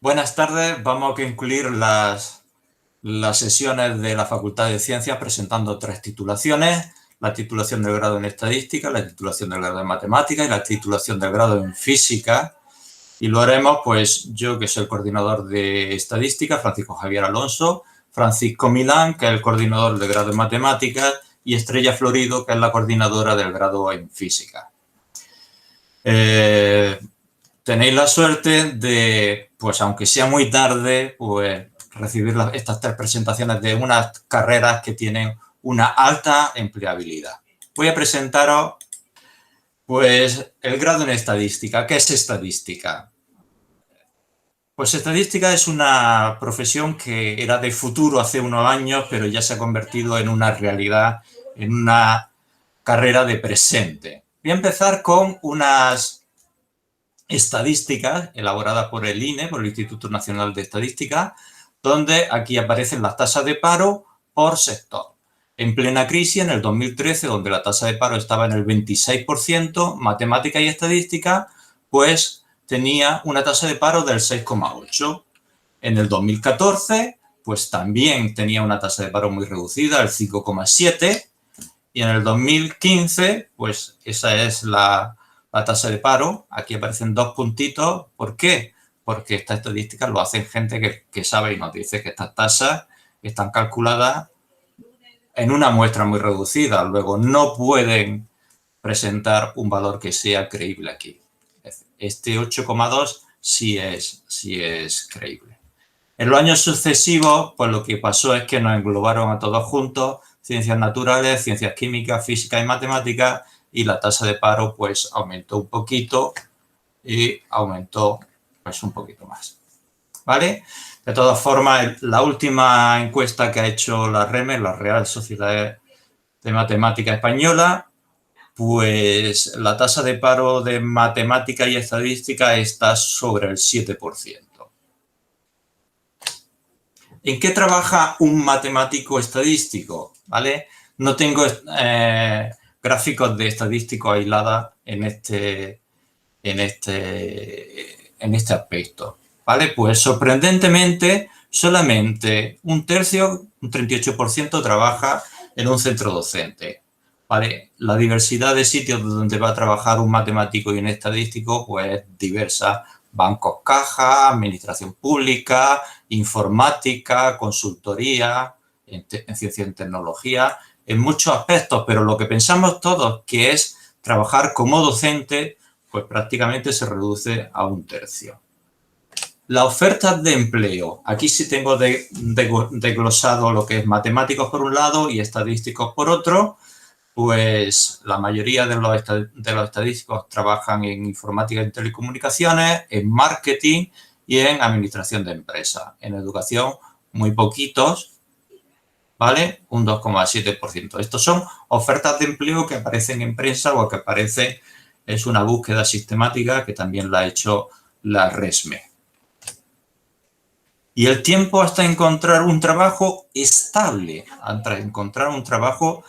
Buenas tardes, vamos a concluir las sesiones de la Facultad de Ciencias presentando 3 titulaciones, la titulación del grado en Estadística, la titulación del grado en Matemáticas y la titulación del grado en Física. Y lo haremos, pues, yo que soy el coordinador de Estadística, Francisco Javier Alonso, Francisco Milán, que es el coordinador del grado en Matemáticas, y Estrella Florido, que es la coordinadora del grado en Física. Tenéis la suerte de, pues aunque sea muy tarde, pues recibir estas 3 presentaciones de unas carreras que tienen una alta empleabilidad. Voy a presentaros, pues, el grado en Estadística. ¿Qué es Estadística? Pues Estadística es una profesión que era de futuro hace unos años, pero ya se ha convertido en una realidad, en una carrera de presente. Voy a empezar con unas estadísticas elaboradas por el INE, por el Instituto Nacional de Estadística, donde aquí aparecen las tasas de paro por sector. En plena crisis, en el 2013, donde la tasa de paro estaba en el 26%, matemática y estadística, pues tenía una tasa de paro del 6,8%. En el 2014, pues también tenía una tasa de paro muy reducida, el 5,7%, y en el 2015, pues esa es la tasa de paro. Aquí aparecen 2 puntitos. ¿Por qué? Porque esta estadística lo hacen gente que sabe y nos dice que estas tasas están calculadas en una muestra muy reducida. Luego no pueden presentar un valor que sea creíble aquí. Este 8,2 sí es creíble. En los años sucesivos, pues lo que pasó es que nos englobaron a todos juntos, ciencias naturales, ciencias químicas, física y matemáticas, y la tasa de paro pues aumentó un poquito y aumentó pues un poquito más, ¿vale? De todas formas, la última encuesta que ha hecho la REME, la Real Sociedad de Matemática Española, pues la tasa de paro de matemática y estadística está sobre el 7%. ¿En qué trabaja un matemático estadístico? ¿Vale? No tengo gráficos de estadístico aislada en este aspecto, ¿vale? Pues sorprendentemente, solamente un tercio, un 38%, trabaja en un centro docente, ¿vale? La diversidad de sitios donde va a trabajar un matemático y un estadístico, pues es diversa. Bancos, caja, administración pública, informática, consultoría, en ciencia y tecnología, en muchos aspectos, pero lo que pensamos todos que es trabajar como docente, pues prácticamente se reduce a un tercio. Las ofertas de empleo. Aquí sí tengo desglosado lo que es matemáticos por un lado y estadísticos por otro. Pues la mayoría de los estadísticos trabajan en informática y telecomunicaciones, en marketing y en administración de empresas. En educación, muy poquitos, ¿vale? Un 2,7%. Estos son ofertas de empleo que aparecen en prensa o que aparecen, es una búsqueda sistemática que también la ha hecho la RESME. Y el tiempo hasta encontrar un trabajo estable, hasta encontrar un trabajo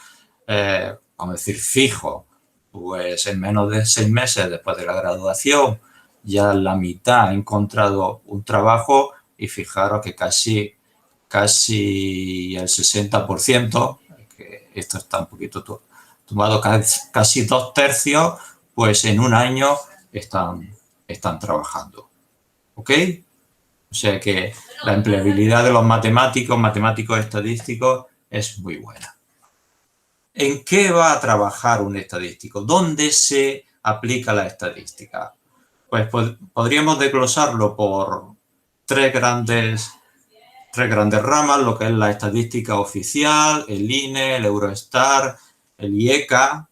vamos a decir, fijo, pues en menos de 6 meses después de la graduación ya la mitad ha encontrado un trabajo y fijaros que casi el 60%, que esto está un poquito tomado, casi 2 tercios, pues en un año están trabajando. ¿Ok? O sea que la empleabilidad de los matemáticos estadísticos es muy buena. ¿En qué va a trabajar un estadístico? ¿Dónde se aplica la estadística? Pues podríamos desglosarlo por tres grandes ramas, lo que es la estadística oficial, el INE, el Eurostat, el IECA,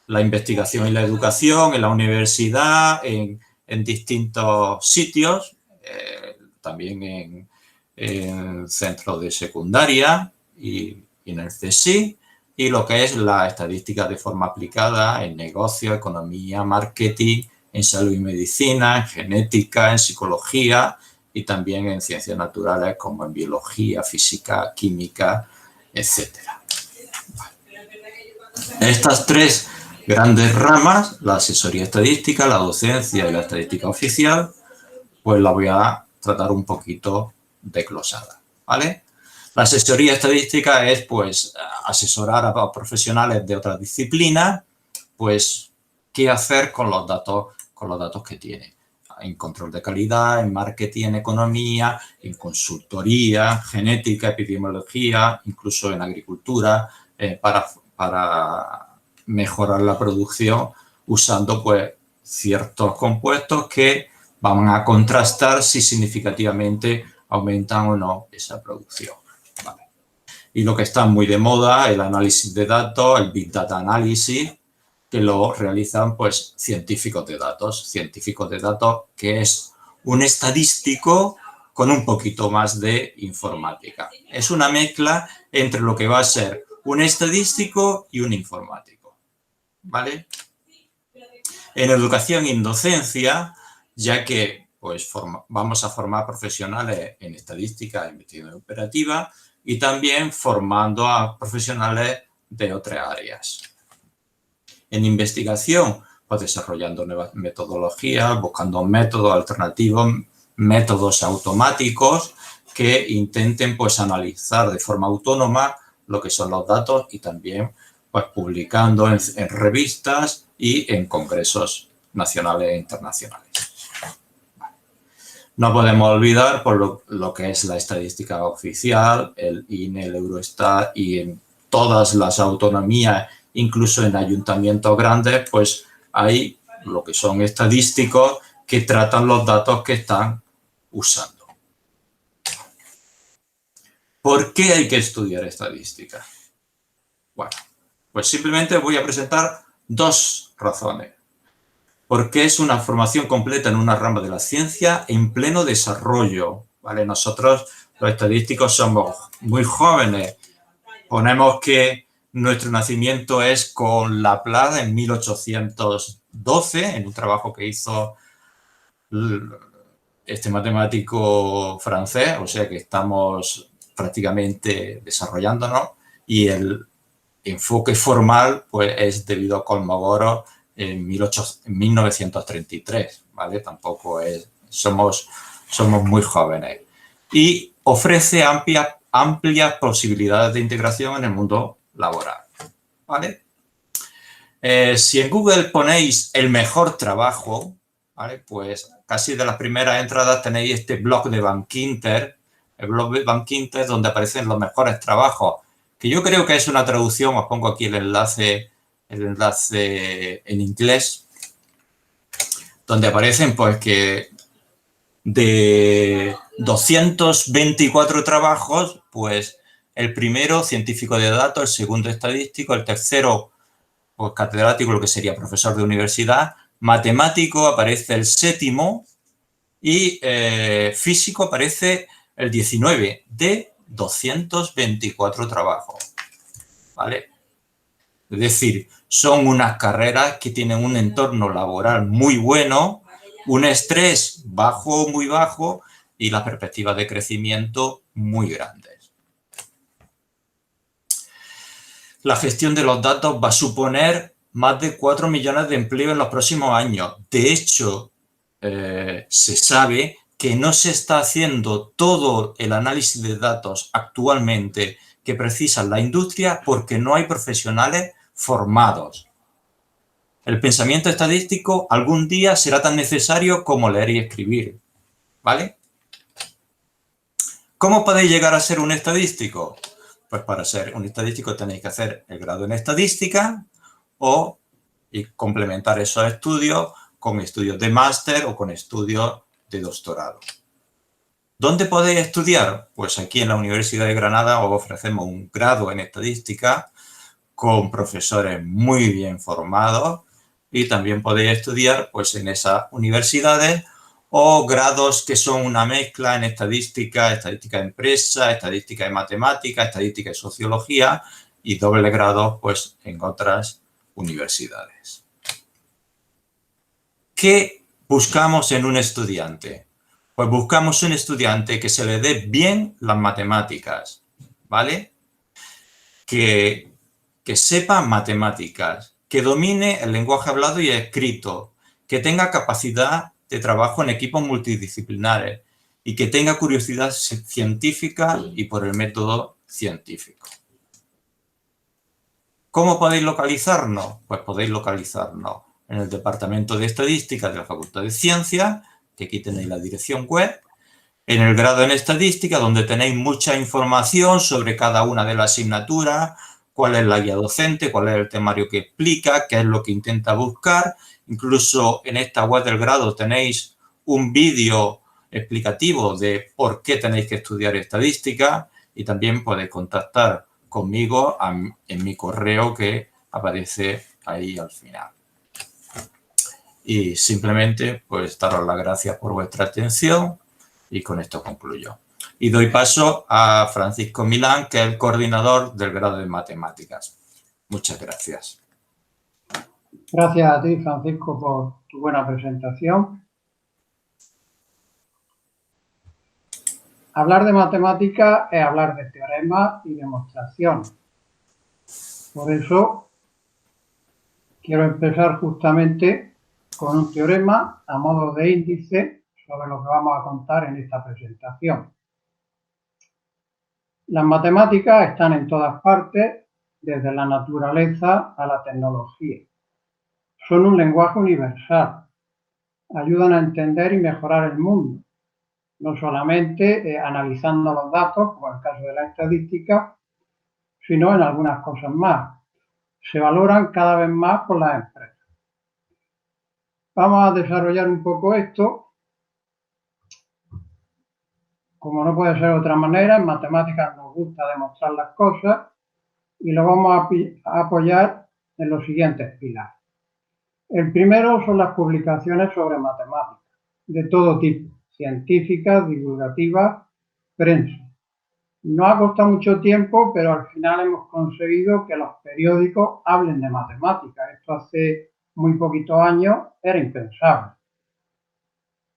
la investigación y la educación en la universidad, en distintos sitios, también en centros de secundaria y en el CSIC. Y lo que es la estadística de forma aplicada en negocio, economía, marketing, en salud y medicina, en genética, en psicología y también en ciencias naturales como en biología, física, química, etc. Estas 3 grandes ramas, la asesoría estadística, la docencia y la estadística oficial, pues la voy a tratar un poquito desglosada, ¿vale? La asesoría estadística es, pues, asesorar a profesionales de otras disciplinas, pues, qué hacer con los datos que tienen. En control de calidad, en marketing, en economía, en consultoría, genética, epidemiología, incluso en agricultura, para mejorar la producción usando, pues, ciertos compuestos que van a contrastar si significativamente aumentan o no esa producción. Vale. Y lo que está muy de moda, el análisis de datos, el Big Data Analysis, que lo realizan, pues, científicos de datos que es un estadístico con un poquito más de informática. Es una mezcla entre lo que va a ser un estadístico y un informático, ¿vale? En educación y en docencia, ya que, pues, vamos a formar profesionales en estadística e investigación operativa y también formando a profesionales de otras áreas. En investigación, pues desarrollando nuevas metodologías, buscando métodos alternativos, métodos automáticos que intenten, pues, analizar de forma autónoma lo que son los datos y también, pues, publicando en revistas y en congresos nacionales e internacionales. No podemos olvidar por lo que es la estadística oficial, el INE, el Eurostat y en todas las autonomías, incluso en ayuntamientos grandes, pues hay lo que son estadísticos que tratan los datos que están usando. ¿Por qué hay que estudiar estadística? Bueno, pues simplemente voy a presentar dos razones. Porque es una formación completa en una rama de la ciencia en pleno desarrollo, ¿vale? Nosotros, los estadísticos, somos muy jóvenes. Ponemos que nuestro nacimiento es con Laplace en 1812, en un trabajo que hizo este matemático francés, o sea que estamos prácticamente desarrollándonos, y el enfoque formal, pues, es debido a Kolmogorov en 1933, ¿vale? Tampoco somos muy jóvenes. Y ofrece amplias posibilidades de integración en el mundo laboral, ¿vale? Si en Google ponéis el mejor trabajo, ¿vale? Pues casi de las primeras entradas tenéis este blog de Bankinter, el blog de Bankinter, donde aparecen los mejores trabajos, que yo creo que es una traducción. Os pongo aquí el enlace en inglés, donde aparecen, pues, que de 224 trabajos, pues el primero, científico de datos, el segundo, estadístico, el tercero, pues catedrático, lo que sería profesor de universidad, matemático aparece el séptimo y físico aparece el 19 de 224 trabajos, ¿vale? Es decir, son unas carreras que tienen un entorno laboral muy bueno, un estrés bajo, muy bajo, y las perspectivas de crecimiento muy grandes. La gestión de los datos va a suponer más de 4 millones de empleos en los próximos años. De hecho, se sabe que no se está haciendo todo el análisis de datos actualmente que precisa la industria porque no hay profesionales formados. El pensamiento estadístico algún día será tan necesario como leer y escribir, ¿vale? ¿Cómo podéis llegar a ser un estadístico? Pues para ser un estadístico tenéis que hacer el grado en estadística y complementar esos estudios con estudios de máster o con estudios de doctorado. ¿Dónde podéis estudiar? Pues aquí en la Universidad de Granada os ofrecemos un grado en estadística con profesores muy bien formados, y también podéis estudiar, pues, en esas universidades, o grados que son una mezcla en estadística, estadística de empresa, estadística de matemática, estadística de sociología, y doble grado, pues, en otras universidades. ¿Qué buscamos en un estudiante? Pues buscamos un estudiante que se le dé bien las matemáticas, ¿vale? Que sepa matemáticas, que domine el lenguaje hablado y escrito, que tenga capacidad de trabajo en equipos multidisciplinares, y que tenga curiosidad científica y por el método científico. ¿Cómo podéis localizarnos? Pues podéis localizarnos en el Departamento de Estadística de la Facultad de Ciencias, que aquí tenéis la dirección web, en el grado en Estadística, donde tenéis mucha información sobre cada una de las asignaturas, cuál es la guía docente, cuál es el temario que explica, qué es lo que intenta buscar. Incluso en esta web del grado tenéis un vídeo explicativo de por qué tenéis que estudiar estadística y también podéis contactar conmigo en mi correo que aparece ahí al final. Y simplemente pues daros las gracias por vuestra atención y con esto concluyo. Y doy paso a Francisco Milán, que es el coordinador del grado de matemáticas. Muchas gracias. Gracias a ti, Francisco, por tu buena presentación. Hablar de matemáticas es hablar de teoremas y demostraciones. Por eso quiero empezar justamente con un teorema a modo de índice sobre lo que vamos a contar en esta presentación. Las matemáticas están en todas partes, desde la naturaleza a la tecnología. Son un lenguaje universal. Ayudan a entender y mejorar el mundo, no solamente analizando los datos, como en el caso de la estadística, sino en algunas cosas más. Se valoran cada vez más por las empresas. Vamos a desarrollar un poco esto. Como no puede ser de otra manera, en matemáticas nos gusta demostrar las cosas y lo vamos a apoyar en los siguientes pilares. El primero son las publicaciones sobre matemáticas, de todo tipo, científicas, divulgativas, prensa. No ha costado mucho tiempo, pero al final hemos conseguido que los periódicos hablen de matemáticas. Esto hace muy poquitos años era impensable.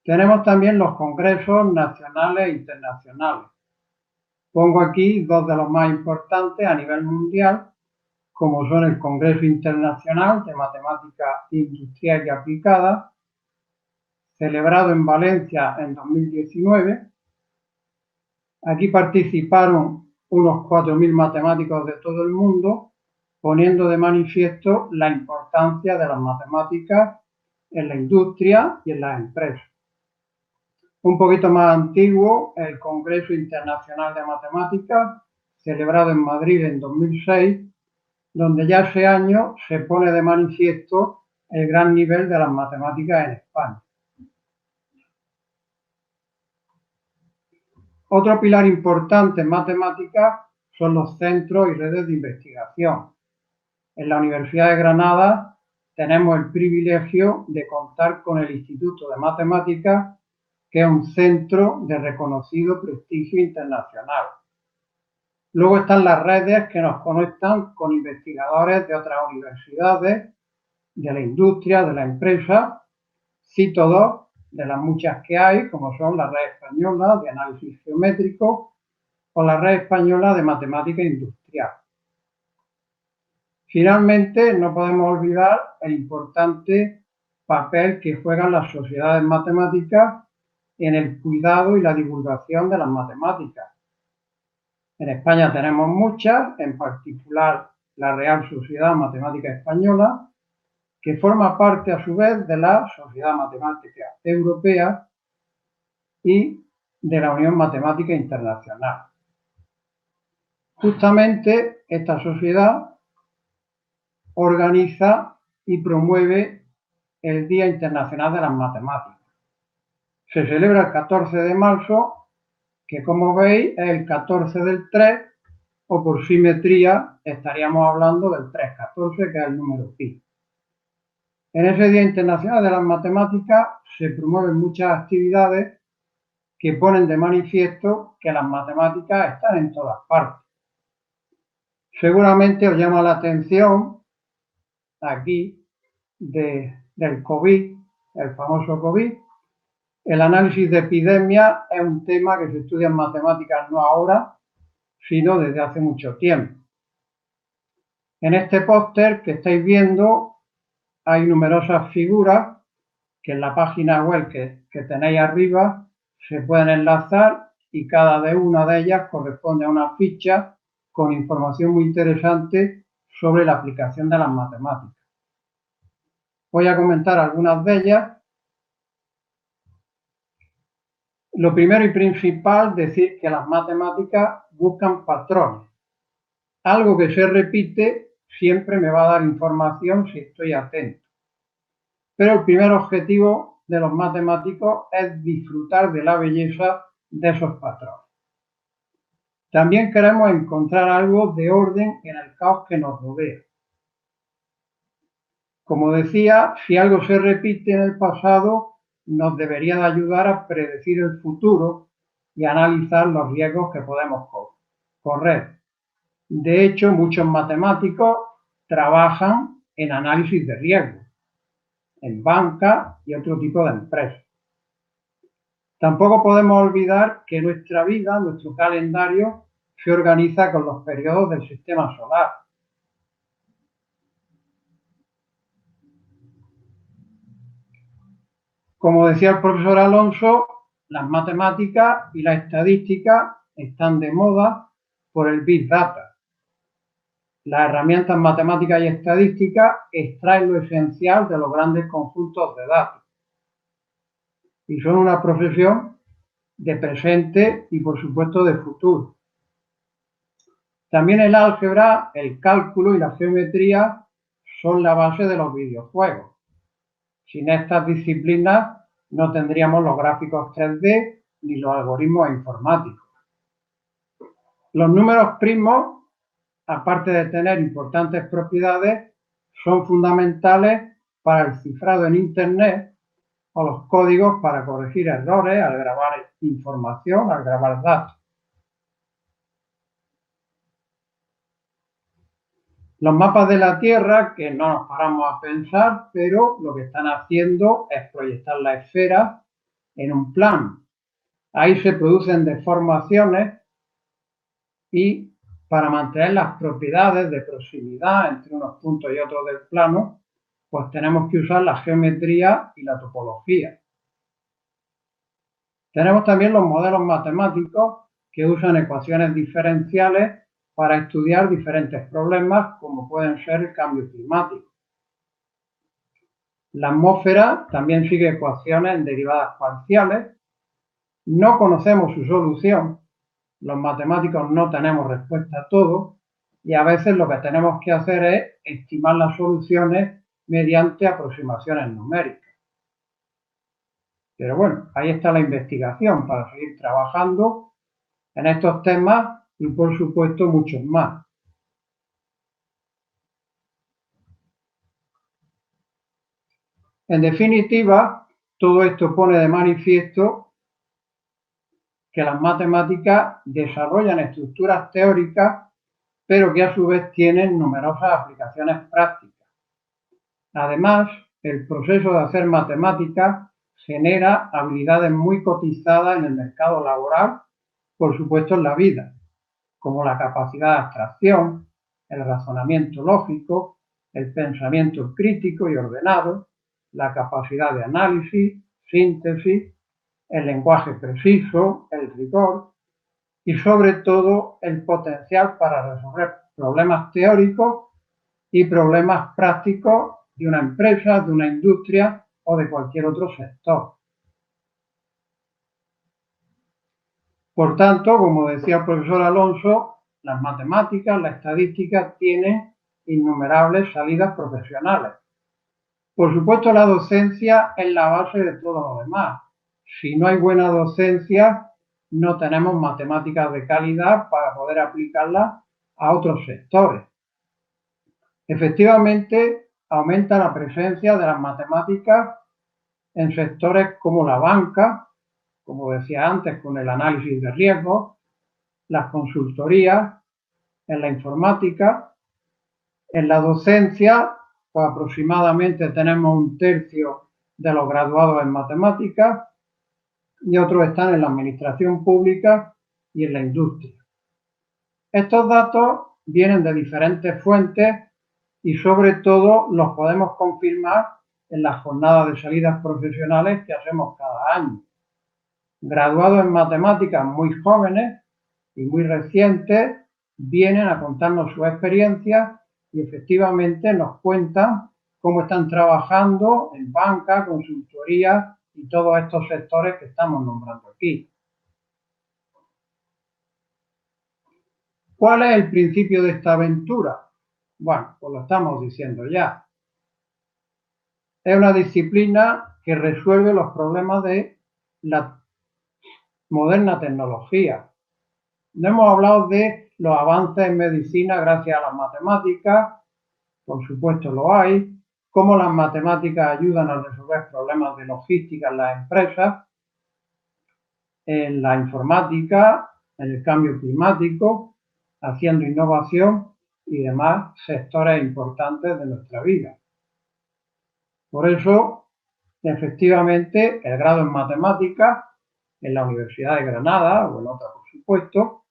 Tenemos también los congresos nacionales e internacionales. Pongo aquí dos de los más importantes a nivel mundial, como son el Congreso Internacional de Matemática Industrial y Aplicada, celebrado en Valencia en 2019. Aquí participaron unos 4.000 matemáticos de todo el mundo, poniendo de manifiesto la importancia de las matemáticas en la industria y en las empresas. Un poquito más antiguo, el Congreso Internacional de Matemáticas, celebrado en Madrid en 2006, donde ya ese año se pone de manifiesto el gran nivel de las matemáticas en España. Otro pilar importante en matemáticas son los centros y redes de investigación. En la Universidad de Granada tenemos el privilegio de contar con el Instituto de Matemáticas, que es un centro de reconocido prestigio internacional. Luego están las redes que nos conectan con investigadores de otras universidades, de la industria, de la empresa. Cito dos de las muchas que hay, como son la Red Española de Análisis Geométrico o la Red Española de Matemática Industrial. Finalmente, no podemos olvidar el importante papel que juegan las sociedades matemáticas en el cuidado y la divulgación de las matemáticas. En España tenemos muchas, en particular la Real Sociedad Matemática Española, que forma parte a su vez de la Sociedad Matemática Europea y de la Unión Matemática Internacional. Justamente esta sociedad organiza y promueve el Día Internacional de las Matemáticas. Se celebra el 14 de marzo, que como veis es el 14 del 3, o por simetría estaríamos hablando del 314, que es el número pi. En ese Día Internacional de las Matemáticas se promueven muchas actividades que ponen de manifiesto que las matemáticas están en todas partes. Seguramente os llama la atención aquí del COVID, el famoso COVID. El análisis de epidemia es un tema que se estudia en matemáticas no ahora, sino desde hace mucho tiempo. En este póster que estáis viendo hay numerosas figuras que en la página web que tenéis arriba se pueden enlazar y cada una de ellas corresponde a una ficha con información muy interesante sobre la aplicación de las matemáticas. Voy a comentar algunas de ellas. Lo primero y principal, decir que las matemáticas buscan patrones. Algo que se repite siempre me va a dar información si estoy atento. Pero el primer objetivo de los matemáticos es disfrutar de la belleza de esos patrones. También queremos encontrar algo de orden en el caos que nos rodea. Como decía, si algo se repite en el pasado, nos debería de ayudar a predecir el futuro y analizar los riesgos que podemos correr. De hecho, muchos matemáticos trabajan en análisis de riesgos, en banca y otro tipo de empresas. Tampoco podemos olvidar que nuestra vida, nuestro calendario, se organiza con los periodos del sistema solar. Como decía el profesor Alonso, las matemáticas y la estadística están de moda por el Big Data. Las herramientas matemáticas y estadísticas extraen lo esencial de los grandes conjuntos de datos y son una profesión de presente y, por supuesto, de futuro. También el álgebra, el cálculo y la geometría son la base de los videojuegos. Sin estas disciplinas no tendríamos los gráficos 3D ni los algoritmos informáticos. Los números primos, aparte de tener importantes propiedades, son fundamentales para el cifrado en Internet o los códigos para corregir errores al grabar información, al grabar datos. Los mapas de la Tierra, que no nos paramos a pensar, pero lo que están haciendo es proyectar la esfera en un plano. Ahí se producen deformaciones y para mantener las propiedades de proximidad entre unos puntos y otros del plano, pues tenemos que usar la geometría y la topología. Tenemos también los modelos matemáticos que usan ecuaciones diferenciales para estudiar diferentes problemas como pueden ser el cambio climático. La atmósfera también sigue ecuaciones en derivadas parciales. No conocemos su solución. Los matemáticos no tenemos respuesta a todo y a veces lo que tenemos que hacer es estimar las soluciones mediante aproximaciones numéricas. Pero bueno, ahí está la investigación para seguir trabajando en estos temas y por supuesto muchos más. En definitiva, todo esto pone de manifiesto que las matemáticas desarrollan estructuras teóricas, pero que a su vez tienen numerosas aplicaciones prácticas. Además, el proceso de hacer matemáticas genera habilidades muy cotizadas en el mercado laboral, por supuesto en la vida, como la capacidad de abstracción, el razonamiento lógico, el pensamiento crítico y ordenado, la capacidad de análisis, síntesis, el lenguaje preciso, el rigor y sobre todo el potencial para resolver problemas teóricos y problemas prácticos de una empresa, de una industria o de cualquier otro sector. Por tanto, como decía el profesor Alonso, las matemáticas, la estadística tienen innumerables salidas profesionales. Por supuesto, la docencia es la base de todo lo demás. Si no hay buena docencia, no tenemos matemáticas de calidad para poder aplicarlas a otros sectores. Efectivamente, aumenta la presencia de las matemáticas en sectores como la banca, como decía antes, con el análisis de riesgos, las consultorías, en la informática, en la docencia, pues aproximadamente tenemos un tercio de los graduados en matemáticas y otros están en la administración pública y en la industria. Estos datos vienen de diferentes fuentes y sobre todo los podemos confirmar en las jornadas de salidas profesionales que hacemos cada año. graduados en matemáticas muy jóvenes y muy recientes vienen a contarnos su experiencia y efectivamente nos cuentan cómo están trabajando en banca, consultoría y todos estos sectores que estamos nombrando aquí. ¿Cuál es el principio de esta aventura? Bueno, pues lo estamos diciendo ya. Es una disciplina que resuelve los problemas de la moderna tecnología. No hemos hablado de los avances en medicina gracias a las matemáticas, por supuesto lo hay, cómo las matemáticas ayudan a resolver problemas de logística en las empresas, en la informática, en el cambio climático, haciendo innovación y demás sectores importantes de nuestra vida. Por eso, efectivamente, el grado en matemáticas en la Universidad de Granada o en otra, por supuesto,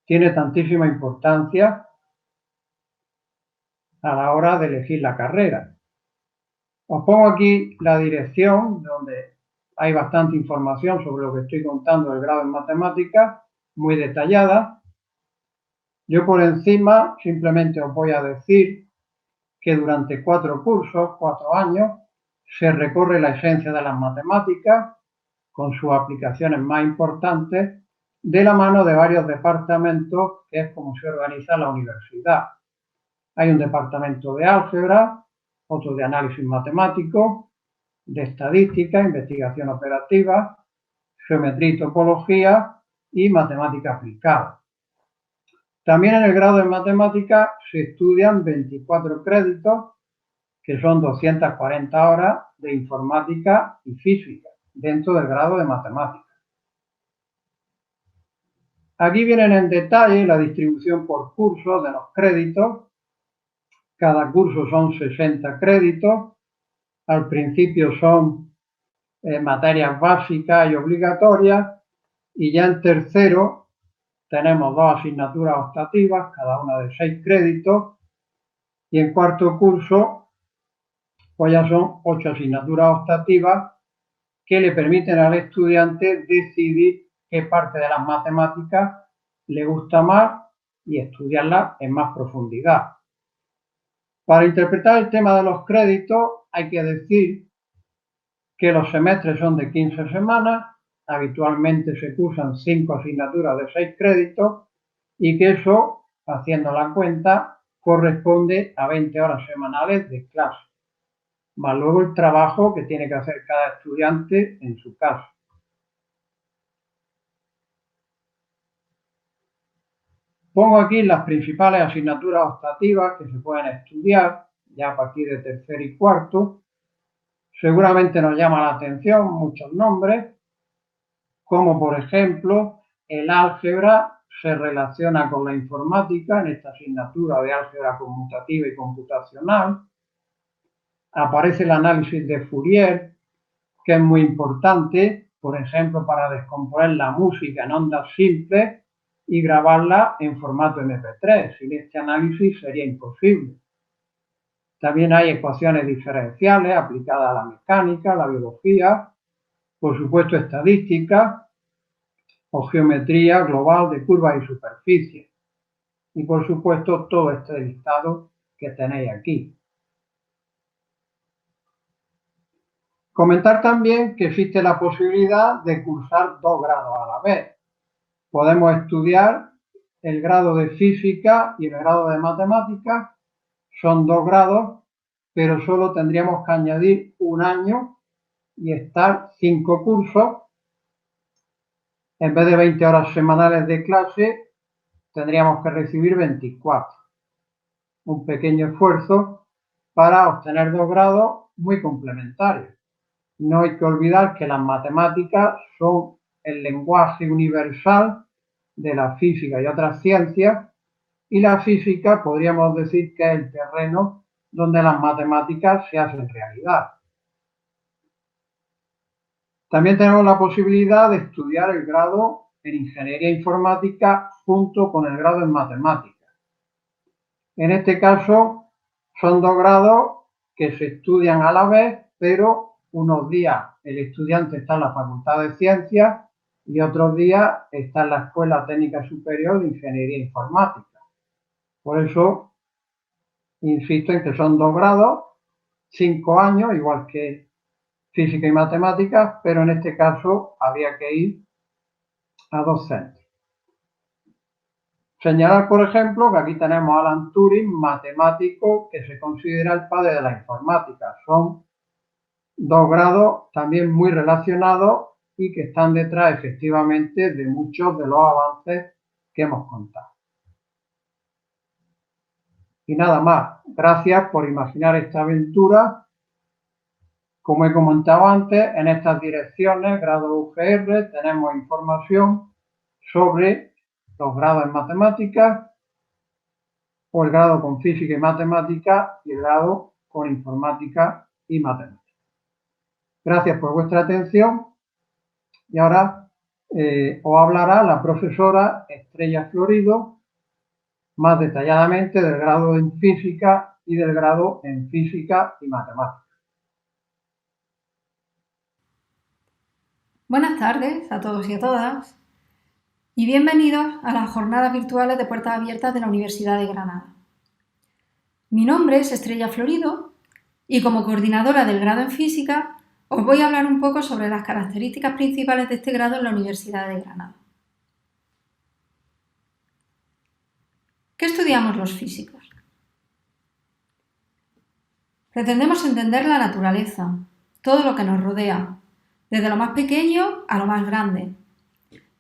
tiene tantísima importancia a la hora de elegir la carrera. Os pongo aquí la dirección donde hay bastante información sobre lo que estoy contando del grado en matemáticas, muy detallada. Yo por encima simplemente os voy a decir que durante 4 cursos, 4 años, se recorre la esencia de las matemáticas con sus aplicaciones más importantes de la mano de varios departamentos, que es como se organiza la universidad. Hay un departamento de álgebra, otro de análisis matemático, de estadística, investigación operativa, geometría y topología y matemática aplicada. También en el grado de matemáticas se estudian 24 créditos, que son 240 horas de informática y física, dentro del grado de matemáticas. Aquí vienen en detalle la distribución por cursos de los créditos. Cada curso son 60 créditos. Al principio son materias básicas y obligatorias, y ya en tercero tenemos 2 asignaturas optativas, cada una de 6 créditos, y en cuarto curso pues ya son 8 asignaturas optativas que le permiten al estudiante decidir qué parte de las matemáticas le gusta más y estudiarla en más profundidad. Para interpretar el tema de los créditos hay que decir que los semestres son de 15 semanas, habitualmente se cursan 5 asignaturas de 6 créditos y que eso, haciendo la cuenta, corresponde a 20 horas semanales de clase, más luego el trabajo que tiene que hacer cada estudiante en su casa. Pongo aquí las principales asignaturas optativas que se pueden estudiar ya a partir de tercer y cuarto. Seguramente nos llama la atención muchos nombres, como por ejemplo el álgebra se relaciona con la informática en esta asignatura de álgebra conmutativa y computacional. Aparece el análisis de Fourier, que es muy importante, por ejemplo, para descomponer la música en ondas simples y grabarla en formato MP3. Sin este análisis sería imposible. También hay ecuaciones diferenciales aplicadas a la mecánica, la biología, por supuesto estadística o geometría global de curvas y superficies. Y por supuesto todo este listado que tenéis aquí. Comentar también que existe la posibilidad de cursar 2 grados a la vez. Podemos estudiar el grado de física y el grado de matemáticas. Son 2 grados, pero solo tendríamos que añadir un año y estar 5 cursos. En vez de 20 horas semanales de clase, tendríamos que recibir 24. Un pequeño esfuerzo para obtener 2 grados muy complementarios. No hay que olvidar que las matemáticas son el lenguaje universal de la física y otras ciencias, y la física podríamos decir que es el terreno donde las matemáticas se hacen realidad. También tenemos la posibilidad de estudiar el grado en ingeniería informática junto con el grado en matemáticas. En este caso son 2 grados que se estudian a la vez, pero unos días el estudiante está en la Facultad de Ciencias y otros días está en la Escuela Técnica Superior de Ingeniería Informática. Por eso insisto en que son 2 grados, 5 años, igual que física y matemáticas, pero en este caso habría que ir a 2 centros. Señalar, por ejemplo, que aquí tenemos a Alan Turing, matemático que se considera el padre de la informática. Son 2 grados también muy relacionados y que están detrás efectivamente de muchos de los avances que hemos contado. Y nada más, gracias por imaginar esta aventura. Como he comentado antes, en estas direcciones, grado UGR, tenemos información sobre los grados en matemáticas o el grado con física y matemáticas y el grado con informática y matemáticas. Gracias por vuestra atención y ahora os hablará la profesora Estrella Florido más detalladamente del grado en física y del grado en física y matemáticas. Buenas tardes a todos y a todas y bienvenidos a las jornadas virtuales de puertas abiertas de la Universidad de Granada. Mi nombre es Estrella Florido y como coordinadora del grado en física os voy a hablar un poco sobre las características principales de este grado en la Universidad de Granada. ¿Qué estudiamos los físicos? Pretendemos entender la naturaleza, todo lo que nos rodea, desde lo más pequeño a lo más grande,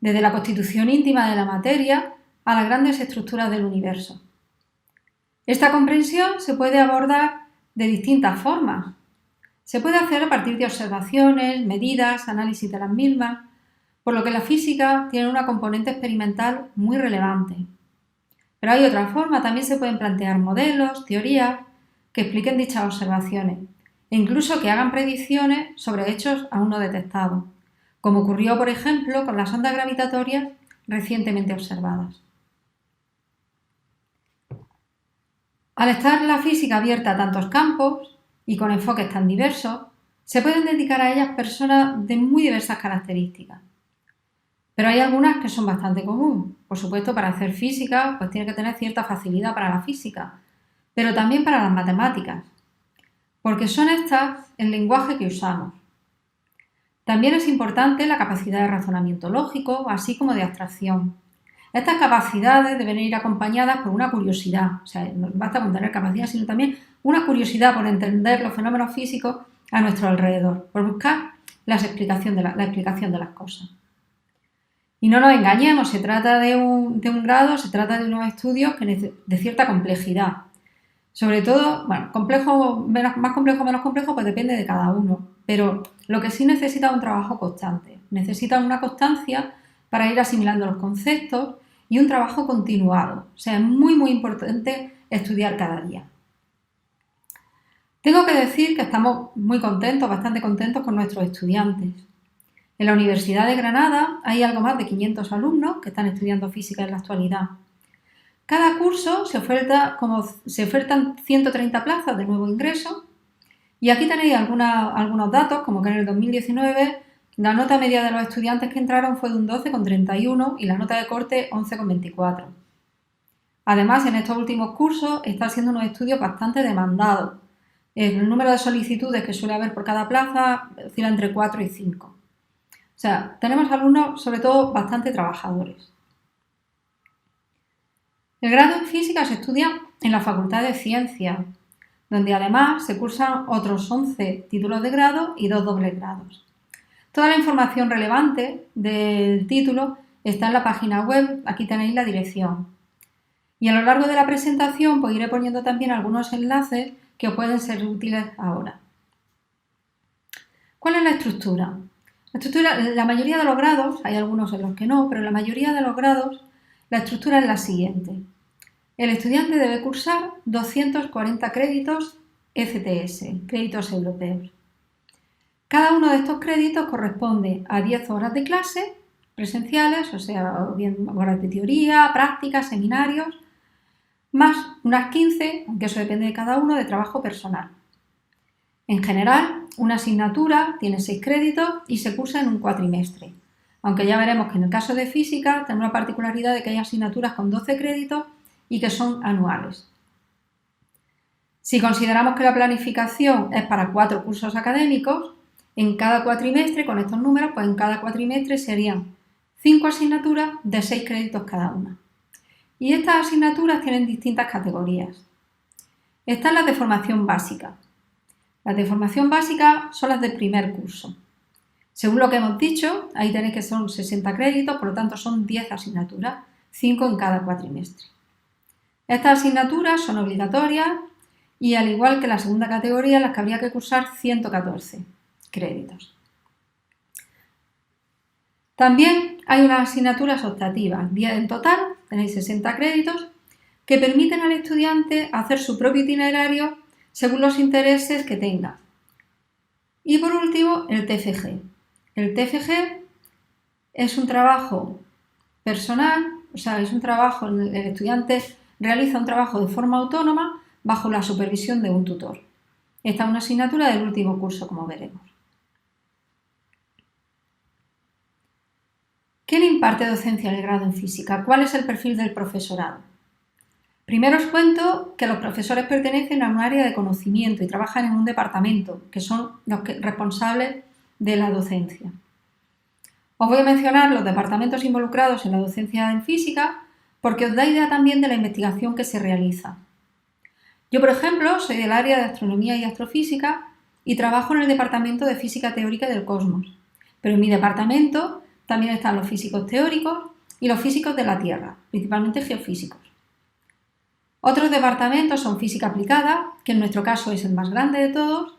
desde la constitución íntima de la materia a las grandes estructuras del universo. Esta comprensión se puede abordar de distintas formas. Se puede hacer a partir de observaciones, medidas, análisis de las mismas, por lo que la física tiene una componente experimental muy relevante. Pero hay otra forma, también se pueden plantear modelos, teorías que expliquen dichas observaciones e incluso que hagan predicciones sobre hechos aún no detectados, como ocurrió, por ejemplo, con las ondas gravitatorias recientemente observadas. Al estar la física abierta a tantos campos y con enfoques tan diversos, se pueden dedicar a ellas personas de muy diversas características. Pero hay algunas que son bastante comunes. Por supuesto, para hacer física, pues tiene que tener cierta facilidad para la física, pero también para las matemáticas, porque son estas el lenguaje que usamos. También es importante la capacidad de razonamiento lógico, así como de abstracción. Estas capacidades deben ir acompañadas por una curiosidad, o sea, no basta con tener capacidad, sino también una curiosidad por entender los fenómenos físicos a nuestro alrededor, por buscar la explicación de las cosas. Y no nos engañemos, se trata de un grado, se trata de unos estudios de cierta complejidad. Sobre todo, bueno, más complejo o menos complejo, pues depende de cada uno. Pero lo que sí necesita es un trabajo constante. Necesita una constancia para ir asimilando los conceptos y un trabajo continuado. O sea, es muy, muy importante estudiar cada día. Tengo que decir que estamos muy contentos, bastante contentos con nuestros estudiantes. En la Universidad de Granada hay algo más de 500 alumnos que están estudiando física en la actualidad. Cada curso se ofertan 130 plazas de nuevo ingreso y aquí tenéis algunos datos, como que en el 2019 la nota media de los estudiantes que entraron fue de un 12,31 y la nota de corte 11,24. Además, en estos últimos cursos está siendo unos estudios bastante demandados. El número de solicitudes que suele haber por cada plaza oscila entre 4 y 5. O sea, tenemos alumnos sobre todo bastante trabajadores. El grado en física se estudia en la Facultad de Ciencias, donde además se cursan otros 11 títulos de grado y 2 dobles grados. Toda la información relevante del título está en la página web, aquí tenéis la dirección. Y a lo largo de la presentación pues iré poniendo también algunos enlaces que os pueden ser útiles ahora. ¿Cuál es la estructura? La mayoría de los grados, hay algunos en los que no, pero en la mayoría de los grados la estructura es la siguiente. El estudiante debe cursar 240 créditos ECTS, créditos europeos. Cada uno de estos créditos corresponde a 10 horas de clase presenciales, o sea, bien horas de teoría, prácticas, seminarios, más unas 15, aunque eso depende de cada uno, de trabajo personal. En general, Una asignatura tiene 6 créditos y se cursa en un cuatrimestre. Aunque ya veremos que en el caso de física tenemos la particularidad de que hay asignaturas con 12 créditos y que son anuales. Si consideramos que la planificación es para 4 cursos académicos, en cada cuatrimestre, con estos números, pues en cada cuatrimestre serían 5 asignaturas de 6 créditos cada una. Y estas asignaturas tienen distintas categorías. Están las de formación básica. Las de formación básica son las del primer curso. Según lo que hemos dicho, ahí tenéis que son 60 créditos, por lo tanto son 10 asignaturas, 5 en cada cuatrimestre. Estas asignaturas son obligatorias y al igual que la segunda categoría, las que habría que cursar 114 créditos. También hay unas asignaturas optativas, 10 en total, tenéis 60 créditos, que permiten al estudiante hacer su propio itinerario según los intereses que tenga. Y por último, el TFG. El TFG es un trabajo personal, o sea, es un trabajo, el estudiante realiza un trabajo de forma autónoma bajo la supervisión de un tutor. Esta es una asignatura del último curso, como veremos. ¿Quién imparte docencia en el grado en física? ¿Cuál es el perfil del profesorado? Primero os cuento que los profesores pertenecen a un área de conocimiento y trabajan en un departamento, que son los responsables de la docencia. Os voy a mencionar los departamentos involucrados en la docencia en física porque os da idea también de la investigación que se realiza. Yo, por ejemplo, soy del área de astronomía y astrofísica y trabajo en el departamento de física teórica del cosmos, pero en mi departamento también están los físicos teóricos y los físicos de la Tierra, principalmente geofísicos. Otros departamentos son física aplicada, que en nuestro caso es el más grande de todos,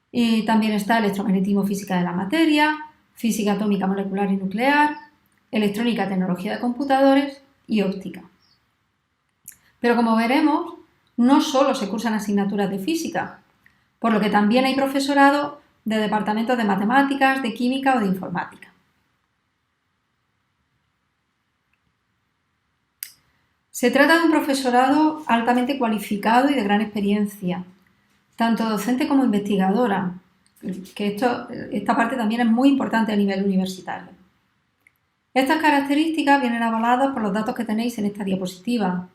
y también está electromagnetismo, física de la materia, física atómica, molecular y nuclear, electrónica, tecnología de computadores y óptica. Pero como veremos, no solo se cursan asignaturas de física, por lo que también hay profesorado de departamentos de matemáticas, de química o de informática. Se trata de un profesorado altamente cualificado y de gran experiencia, tanto docente como investigadora, que esta parte también es muy importante a nivel universitario. Estas características vienen avaladas por los datos que tenéis en esta diapositiva.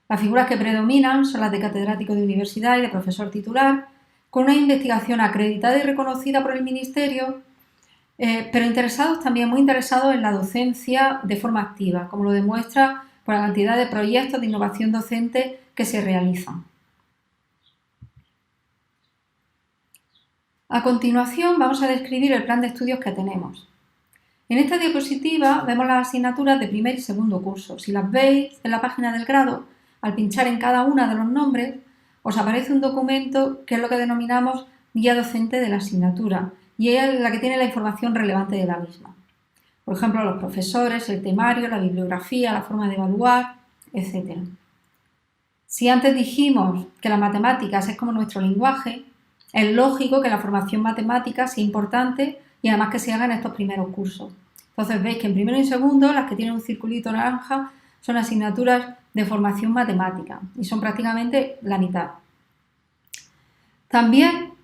Las figuras que predominan son las de catedrático de universidad y de profesor titular, con una investigación acreditada y reconocida por el Ministerio, pero muy interesados en la docencia de forma activa, como lo demuestra por la cantidad de proyectos de innovación docente que se realizan. A continuación vamos a describir el plan de estudios que tenemos. En esta diapositiva vemos las asignaturas de primer y segundo curso. Si las veis en la página del grado, al pinchar en cada una de los nombres, os aparece un documento que es lo que denominamos guía docente de la asignatura y es la que tiene la información relevante de la misma. Por ejemplo, los profesores, el temario, la bibliografía, la forma de evaluar, etc. Si antes dijimos que las matemáticas es como nuestro lenguaje, es lógico que la formación matemática sea importante y además que se haga en estos primeros cursos. Entonces veis que en primero y segundo las que tienen un circulito naranja son asignaturas de formación matemática y son prácticamente la mitad. También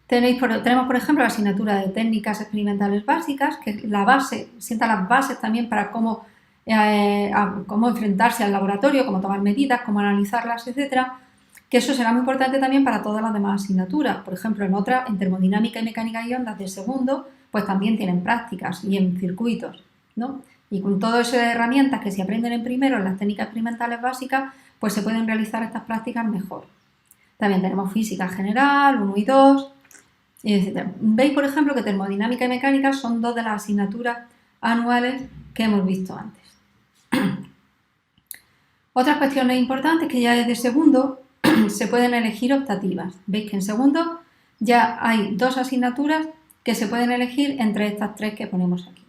tenemos, por ejemplo, la asignatura de técnicas experimentales básicas, que es la base, sienta las bases también para cómo enfrentarse al laboratorio, cómo tomar medidas, cómo analizarlas, etcétera, que eso será muy importante también para todas las demás asignaturas. Por ejemplo, en termodinámica y mecánica y ondas de segundo, pues también tienen prácticas y en circuitos, ¿no? Y con todo eso de herramientas que se aprenden en primero en las técnicas experimentales básicas, pues se pueden realizar estas prácticas mejor. También tenemos física general, 1 y 2, etc. Veis, por ejemplo, que termodinámica y mecánica son dos de las asignaturas anuales que hemos visto antes. Otras cuestiones importantes que ya desde segundo se pueden elegir optativas. Veis que en segundo ya hay 2 asignaturas que se pueden elegir entre estas 3 que ponemos aquí.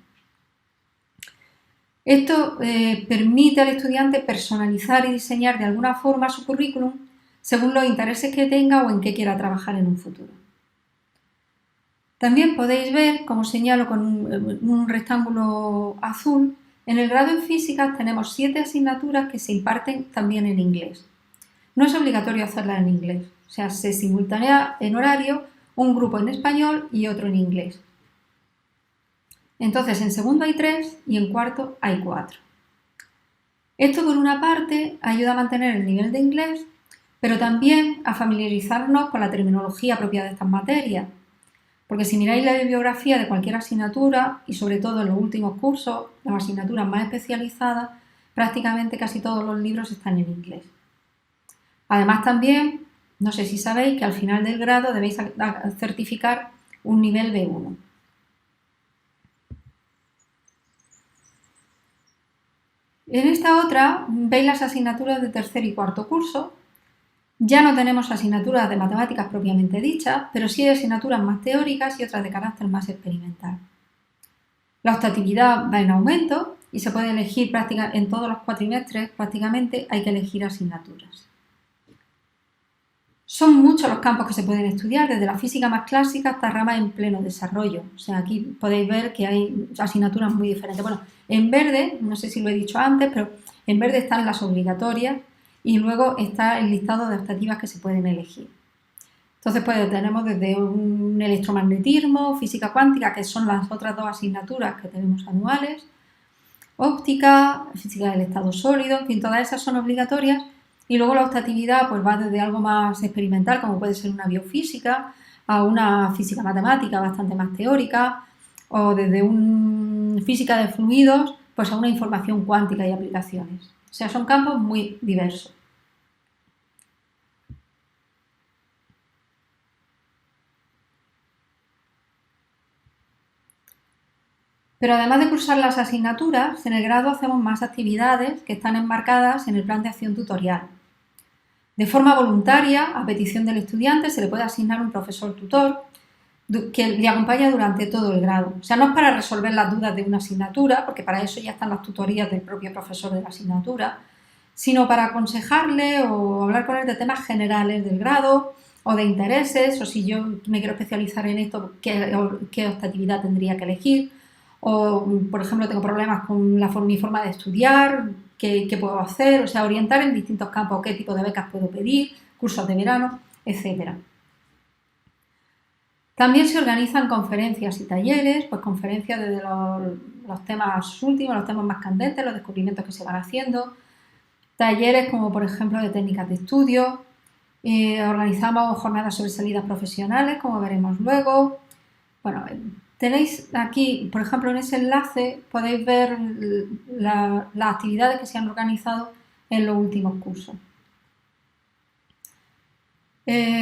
Esto permite al estudiante personalizar y diseñar de alguna forma su currículum según los intereses que tenga o en qué quiera trabajar en un futuro. También podéis ver, como señalo con un rectángulo azul, en el grado en física tenemos 7 asignaturas que se imparten también en inglés. No es obligatorio hacerlas en inglés, o sea, se simultánea en horario un grupo en español y otro en inglés. Entonces, en segundo hay 3 y en cuarto hay 4. Esto, por una parte, ayuda a mantener el nivel de inglés, pero también a familiarizarnos con la terminología propia de estas materias. Porque si miráis la bibliografía de cualquier asignatura, y sobre todo en los últimos cursos, las asignaturas más especializadas, prácticamente casi todos los libros están en inglés. Además también, no sé si sabéis que al final del grado debéis certificar un nivel B1. En esta otra veis las asignaturas de tercer y cuarto curso. Ya no tenemos asignaturas de matemáticas propiamente dichas, pero sí hay asignaturas más teóricas y otras de carácter más experimental. La optatividad va en aumento y se puede elegir en todos los cuatrimestres, prácticamente hay que elegir asignaturas. Son muchos los campos que se pueden estudiar, desde la física más clásica hasta ramas en pleno desarrollo. O sea, aquí podéis ver que hay asignaturas muy diferentes. Bueno, en verde, no sé si lo he dicho antes, pero en verde están las obligatorias y luego está el listado de optativas que se pueden elegir. Entonces, pues tenemos desde un electromagnetismo, física cuántica, que son las otras 2 asignaturas que tenemos anuales, óptica, física del estado sólido, en fin, todas esas son obligatorias. Y luego la optatividad pues va desde algo más experimental, como puede ser una biofísica, a una física matemática bastante más teórica, o desde una física de fluidos, pues a una información cuántica y aplicaciones. O sea, son campos muy diversos. Pero además de cursar las asignaturas, en el grado hacemos más actividades que están enmarcadas en el plan de acción tutorial. De forma voluntaria, a petición del estudiante, se le puede asignar un profesor tutor que le acompaña durante todo el grado. O sea, no es para resolver las dudas de una asignatura, porque para eso ya están las tutorías del propio profesor de la asignatura, sino para aconsejarle o hablar con él de temas generales del grado o de intereses, o si yo me quiero especializar en esto, qué optatividad tendría que elegir, o, por ejemplo, tengo problemas con mi forma de estudiar, qué puedo hacer, o sea, orientar en distintos campos, qué tipo de becas puedo pedir, cursos de verano, etc. También se organizan conferencias y talleres, pues conferencias desde los temas últimos, los temas más candentes, los descubrimientos que se van haciendo, talleres como por ejemplo de técnicas de estudio, organizamos jornadas sobre salidas profesionales, como veremos luego. Bueno, tenéis aquí, por ejemplo, en ese enlace podéis ver las actividades que se han organizado en los últimos cursos.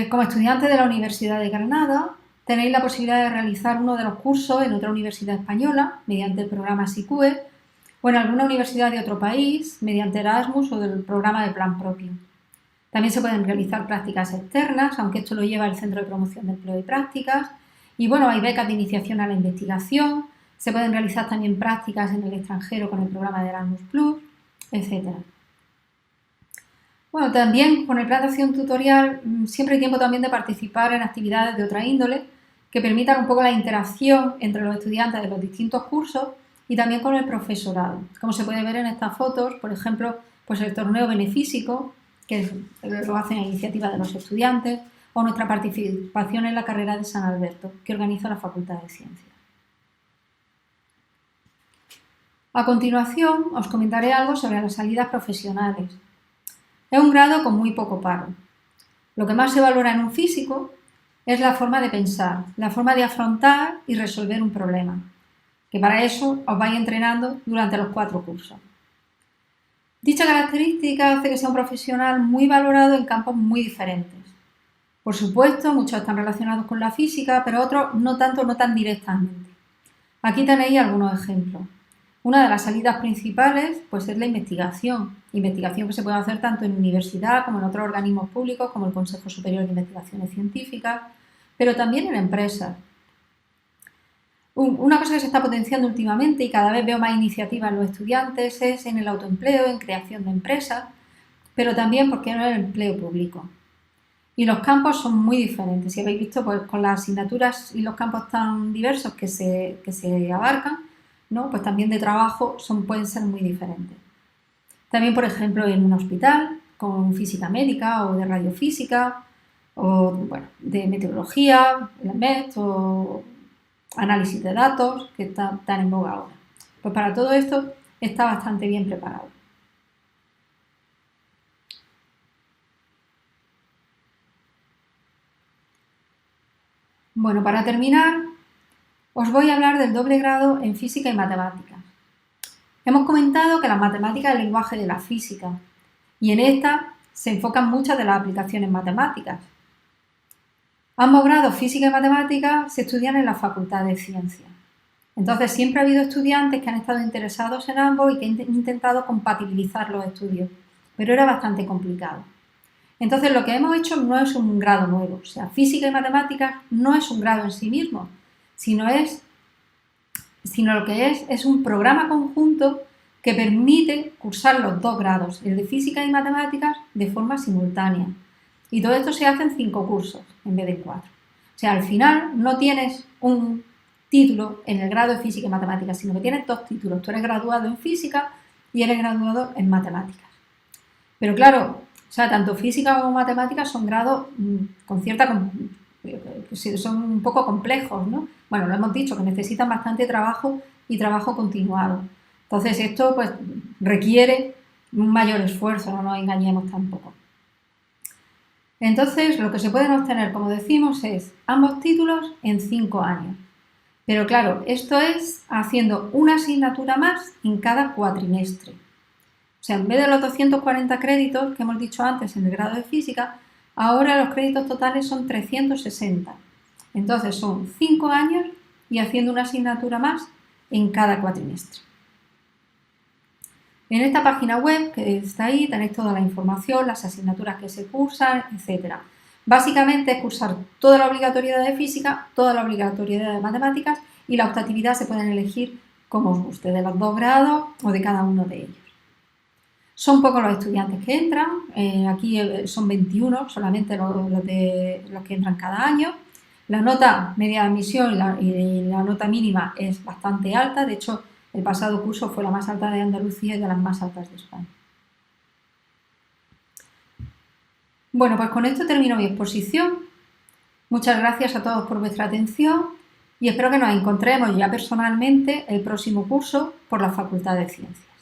Como estudiante de la Universidad de Granada, tenéis la posibilidad de realizar uno de los cursos en otra universidad española mediante el programa SICUE o en alguna universidad de otro país mediante Erasmus o del programa de plan propio. También se pueden realizar prácticas externas, aunque esto lo lleva el Centro de Promoción de Empleo y Prácticas. Y bueno, hay becas de iniciación a la investigación, se pueden realizar también prácticas en el extranjero con el programa de Erasmus+, etc. Bueno, también con el plan de acción tutorial siempre hay tiempo también de participar en actividades de otra índole que permitan un poco la interacción entre los estudiantes de los distintos cursos y también con el profesorado. Como se puede ver en estas fotos, por ejemplo, pues el torneo benefísico, que lo hacen a iniciativa de los estudiantes, o nuestra participación en la carrera de San Alberto, que organiza la Facultad de Ciencias. A continuación, os comentaré algo sobre las salidas profesionales. Es un grado con muy poco paro. Lo que más se valora en un físico es la forma de pensar, la forma de afrontar y resolver un problema, que para eso os vais entrenando durante los 4 cursos. Dicha característica hace que sea un profesional muy valorado en campos muy diferentes. Por supuesto, muchos están relacionados con la física, pero otros no tan directamente. Aquí tenéis algunos ejemplos. Una de las salidas principales pues, es la investigación que se puede hacer tanto en universidad como en otros organismos públicos como el Consejo Superior de Investigaciones Científicas, pero también en empresas. Una cosa que se está potenciando últimamente y cada vez veo más iniciativas en los estudiantes es en el autoempleo, en creación de empresas, pero también, ¿por qué no?, en el empleo público. Y los campos son muy diferentes. Si habéis visto, pues con las asignaturas y los campos tan diversos que se abarcan, ¿no?, pues también de trabajo pueden ser muy diferentes. También, por ejemplo, en un hospital, con física médica o de radiofísica, o bueno, de meteorología, el MET o análisis de datos, que está tan en boga ahora. Pues para todo esto está bastante bien preparado. Bueno, para terminar, os voy a hablar del doble grado en física y matemáticas. Hemos comentado que las matemáticas es el lenguaje de la física y en esta se enfocan muchas de las aplicaciones matemáticas. Ambos grados, física y matemáticas, se estudian en la Facultad de Ciencias. Entonces siempre ha habido estudiantes que han estado interesados en ambos y que han intentado compatibilizar los estudios, pero era bastante complicado. Entonces lo que hemos hecho no es un grado nuevo, o sea, física y matemáticas no es un grado en sí mismo, sino lo que es un programa conjunto que permite cursar los dos grados, el de física y matemáticas, de forma simultánea. Y todo esto se hace en 5 cursos en vez de 4. O sea, al final no tienes un título en el grado de física y matemáticas, sino que tienes 2 títulos. Tú eres graduado en física y eres graduado en matemáticas. Pero claro, o sea, tanto física como matemáticas son grados con cierta... son un poco complejos, ¿no? Bueno, lo hemos dicho, que necesitan bastante trabajo y trabajo continuado. Entonces esto pues requiere un mayor esfuerzo, no nos engañemos tampoco. Entonces lo que se pueden obtener, como decimos, es ambos títulos en 5 años. Pero claro, esto es haciendo una asignatura más en cada cuatrimestre. O sea, en vez de los 240 créditos que hemos dicho antes en el grado de física, ahora los créditos totales son 360. Entonces son 5 años y haciendo una asignatura más en cada cuatrimestre. En esta página web que está ahí tenéis toda la información, las asignaturas que se cursan, etc. Básicamente es cursar toda la obligatoriedad de física, toda la obligatoriedad de matemáticas y la optatividad se pueden elegir como os guste, de los 2 grados o de cada uno de ellos. Son pocos los estudiantes que entran, aquí son 21 solamente los que entran cada año. La nota media de admisión y la nota mínima es bastante alta, de hecho el pasado curso fue la más alta de Andalucía y de las más altas de España. Bueno, pues con esto termino mi exposición. Muchas gracias a todos por vuestra atención y espero que nos encontremos ya personalmente el próximo curso por la Facultad de Ciencias.